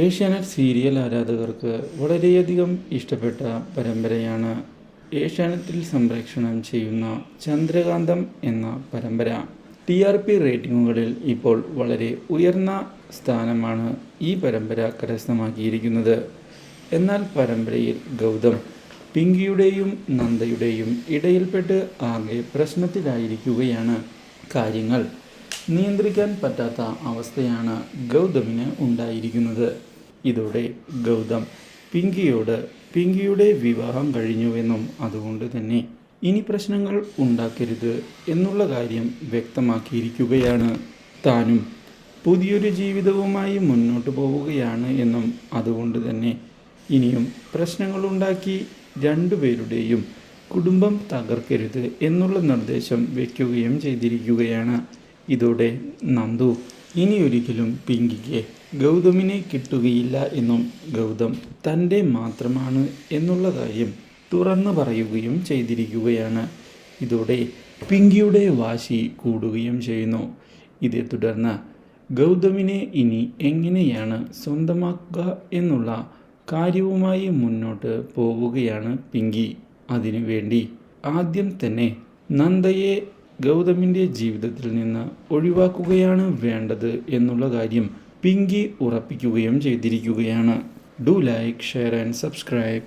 Asianet serial ആരാധകർക്ക് വളരെയധികം ഇഷ്ടപ്പെട്ട പരമ്പരയാണ് ഏഷ്യാനെറ്റിൽ സംപ്രേഷണം ചെയ്യുന്ന ചന്ദ്രകാന്തം എന്ന പരമ്പര. TRP റേറ്റിംഗുകളിൽ ഇപ്പോൾ വളരെ ഉയർന്ന സ്ഥാനമാണ് ഈ പരമ്പര കരസ്ഥമാക്കിയിരിക്കുന്നത്. എന്നാൽ പരമ്പരയിൽ ഗൗതം പിങ്കിയുടെയും നന്ദയുടെയും ഇടയിൽപ്പെട്ട് ആകെ പ്രശ്നത്തിലായിരിക്കുകയാണ്. കാര്യങ്ങൾ നിയന്ത്രിക്കാൻ പറ്റാത്ത അവസ്ഥയാണ് ഗൗതമിന് ഉണ്ടായിരിക്കുന്നത്. ഇതോടെ ഗൗതം പിങ്കിയുടെ വിവാഹം കഴിഞ്ഞുവെന്നും അതുകൊണ്ട് തന്നെ ഇനി പ്രശ്നങ്ങൾ ഉണ്ടാക്കരുത് എന്നുള്ള കാര്യം വ്യക്തമാക്കിയിരിക്കുകയാണ്. താനും പുതിയൊരു ജീവിതവുമായി മുന്നോട്ട് പോവുകയാണ് എന്നും അതുകൊണ്ട് തന്നെ ഇനിയും പ്രശ്നങ്ങളുണ്ടാക്കി രണ്ടുപേരുടെയും കുടുംബം തകർക്കരുത് എന്നുള്ള നിർദ്ദേശം വയ്ക്കുകയും ചെയ്തിരിക്കുകയാണ്. ഇതോടെ നന്ദു ഇനിയൊരിക്കലും പിങ്കിക്ക് ഗൗതമിനെ കിട്ടുകയില്ല എന്നും ഗൗതം തൻ്റെ മാത്രമാണ് എന്നുള്ള കാര്യം തുറന്നു പറയുകയും ചെയ്തിരിക്കുകയാണ്. ഇതോടെ പിങ്കിയുടെ വാശി കൂടുകയും ചെയ്യുന്നു. ഇതേ തുടർന്ന് ഗൗതമിനെ ഇനി എങ്ങനെയാണ് സ്വന്തമാക്കുക എന്നുള്ള കാര്യവുമായി മുന്നോട്ട് പോവുകയാണ് പിങ്കി. അതിനുവേണ്ടി ആദ്യം തന്നെ നന്ദയെ ഗൗതമിൻ്റെ ജീവിതത്തിൽ നിന്ന് ഒഴിവാക്കുകയാണ് വേണ്ടത് എന്നുള്ള കാര്യം പിങ്കി ഉറപ്പിക്കുകയും ചെയ്തിരിക്കുകയാണ്. Do like, share and subscribe.